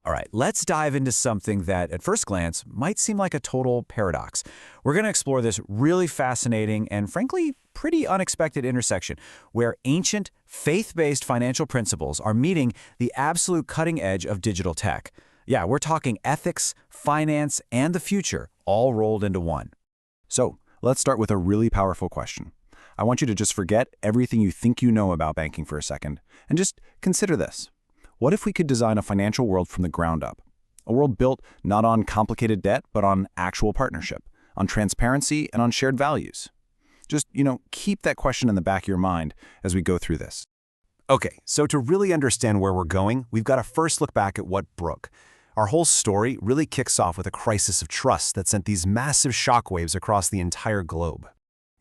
All right, let's dive into something that, at first glance, might seem like a total paradox. We're going to explore this really fascinating and, frankly, pretty unexpected intersection where ancient, faith-based financial principles are meeting the absolute cutting edge of digital tech. Yeah, we're talking ethics, finance, and the future, all rolled into one. So, let's start with a really powerful question. I want you to just forget everything you think you know about banking for a second, and just consider this. What if we could design a financial world from the ground up? A world built not on complicated debt, but on actual partnership, on transparency, and on shared values. Just, keep that question in the back of your mind as we go through this. Okay, so to really understand where we're going, we've got to first look back at what broke. Our whole story really kicks off with a crisis of trust that sent these massive shockwaves across the entire globe.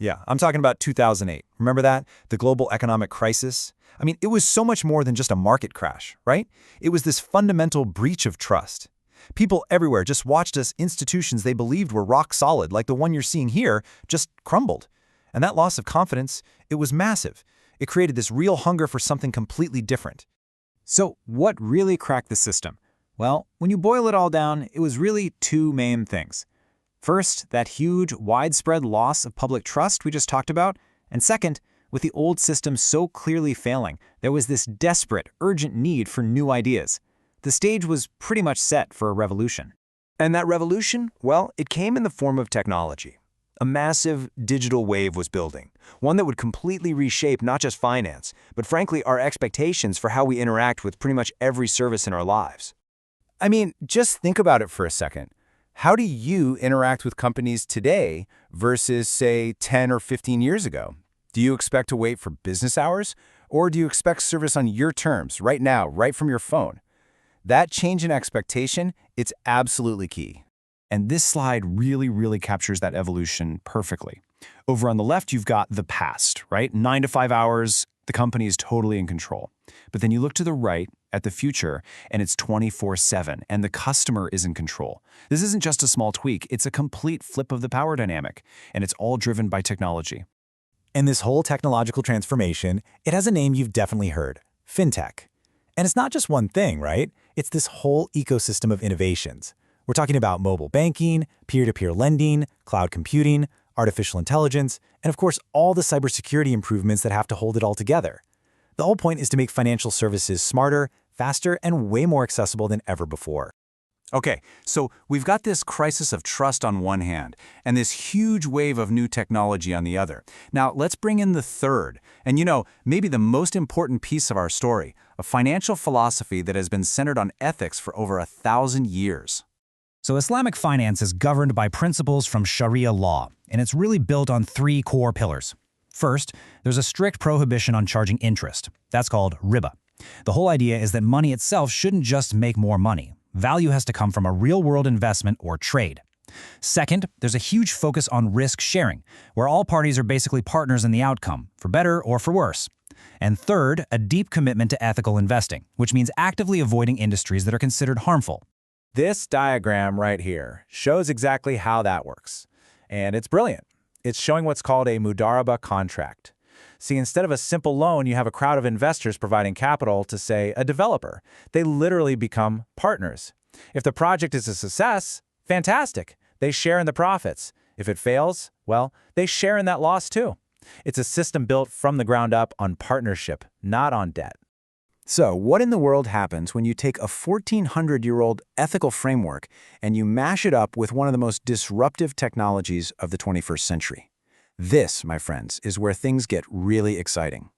Yeah, I'm talking about 2008. Remember that? The global economic crisis? I mean, it was so much more than just a market crash, right? It was this fundamental breach of trust. People everywhere just watched as institutions they believed were rock solid, like the one you're seeing here, just crumbled. And that loss of confidence, it was massive. It created this real hunger for something completely different. So, what really cracked the system? Well, when you boil it all down, it was really two main things. First, that huge, widespread loss of public trust we just talked about, and second, with the old system so clearly failing, there was this desperate, urgent need for new ideas. The stage was pretty much set for a revolution. And that revolution, well, it came in the form of technology. A massive digital wave was building, one that would completely reshape not just finance, but frankly our expectations for how we interact with pretty much every service in our lives. I mean, just think about it for a second. How do you interact with companies today versus, say, 10 or 15 years ago? Do you expect to wait for business hours? Or do you expect service on your terms, right now, right from your phone? That change in expectation, it's absolutely key. And this slide really captures that evolution perfectly. Over on the left, you've got the past, right? 9 to 5 hours, the company is totally in control. But then you look to the right at the future, and it's 24/7, and the customer is in control. This isn't just a small tweak, it's a complete flip of the power dynamic, and it's all driven by technology. And this whole technological transformation, it has a name you've definitely heard, Fintech. And it's not just one thing, right? It's this whole ecosystem of innovations. We're talking about mobile banking, peer-to-peer lending, cloud computing, artificial intelligence, and of course, all the cybersecurity improvements that have to hold it all together. The whole point is to make financial services smarter, faster, and way more accessible than ever before. Okay, so we've got this crisis of trust on one hand, and this huge wave of new technology on the other. Now, let's bring in the third, and maybe the most important piece of our story, a financial philosophy that has been centered on ethics for over 1,000 years. So Islamic finance is governed by principles from Sharia law, and it's really built on three core pillars. First, there's a strict prohibition on charging interest. That's called riba. The whole idea is that money itself shouldn't just make more money. Value has to come from a real-world investment or trade. Second, there's a huge focus on risk sharing, where all parties are basically partners in the outcome, for better or for worse. And third, a deep commitment to ethical investing, which means actively avoiding industries that are considered harmful. This diagram right here shows exactly how that works. And it's brilliant. It's showing what's called a mudaraba contract. See, instead of a simple loan, you have a crowd of investors providing capital to, say, a developer. They literally become partners. If the project is a success, fantastic. They share in the profits. If it fails, well, they share in that loss too. It's a system built from the ground up on partnership, not on debt. So, what in the world happens when you take a 1,400-year-old ethical framework and you mash it up with one of the most disruptive technologies of the 21st century? This, my friends, is where things get really exciting.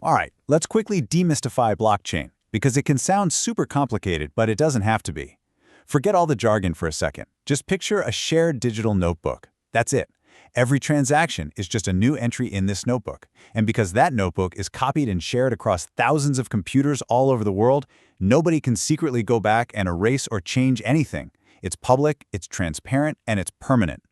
All right, let's quickly demystify blockchain, because it can sound super complicated, but it doesn't have to be. Forget all the jargon for a second. Just picture a shared digital notebook. That's it. Every transaction is just a new entry in this notebook. And because that notebook is copied and shared across thousands of computers all over the world, nobody can secretly go back and erase or change anything. It's public, it's transparent, and it's permanent.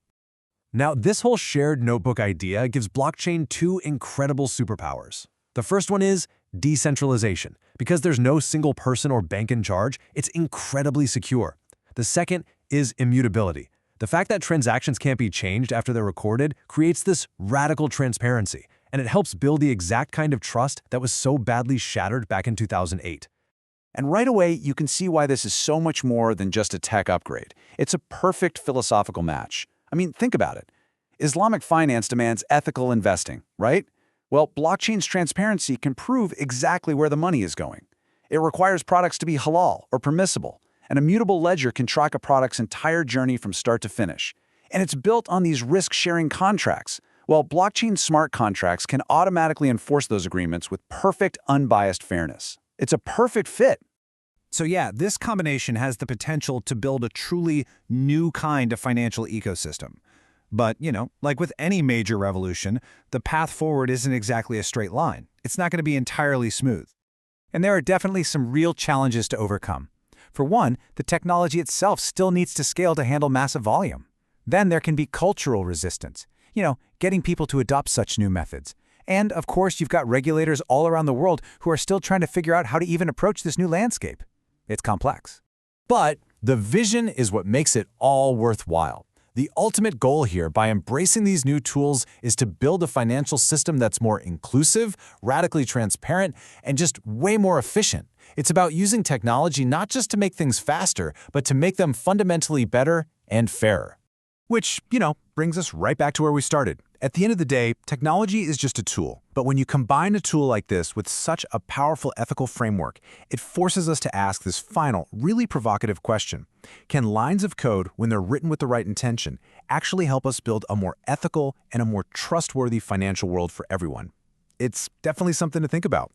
Now, this whole shared notebook idea gives blockchain two incredible superpowers. The first one is decentralization. Because there's no single person or bank in charge, it's incredibly secure. The second is immutability. The fact that transactions can't be changed after they're recorded creates this radical transparency, and it helps build the exact kind of trust that was so badly shattered back in 2008. And right away, you can see why this is so much more than just a tech upgrade. It's a perfect philosophical match. I mean, think about it. Islamic finance demands ethical investing, right? Well, blockchain's transparency can prove exactly where the money is going. It requires products to be halal or permissible. An immutable ledger can track a product's entire journey from start to finish. And it's built on these risk-sharing contracts. Well, blockchain smart contracts can automatically enforce those agreements with perfect, unbiased fairness. It's a perfect fit. So yeah, this combination has the potential to build a truly new kind of financial ecosystem. But, like with any major revolution, the path forward isn't exactly a straight line. It's not going to be entirely smooth. And there are definitely some real challenges to overcome. For one, the technology itself still needs to scale to handle massive volume. Then there can be cultural resistance, getting people to adopt such new methods. And, of course, you've got regulators all around the world who are still trying to figure out how to even approach this new landscape. It's complex. But the vision is what makes it all worthwhile. The ultimate goal here, by embracing these new tools, is to build a financial system that's more inclusive, radically transparent, and just way more efficient. It's about using technology not just to make things faster, but to make them fundamentally better and fairer. Which, brings us right back to where we started. At the end of the day, technology is just a tool. But when you combine a tool like this with such a powerful ethical framework, it forces us to ask this final, really provocative question. Can lines of code, when they're written with the right intention, actually help us build a more ethical and a more trustworthy financial world for everyone? It's definitely something to think about.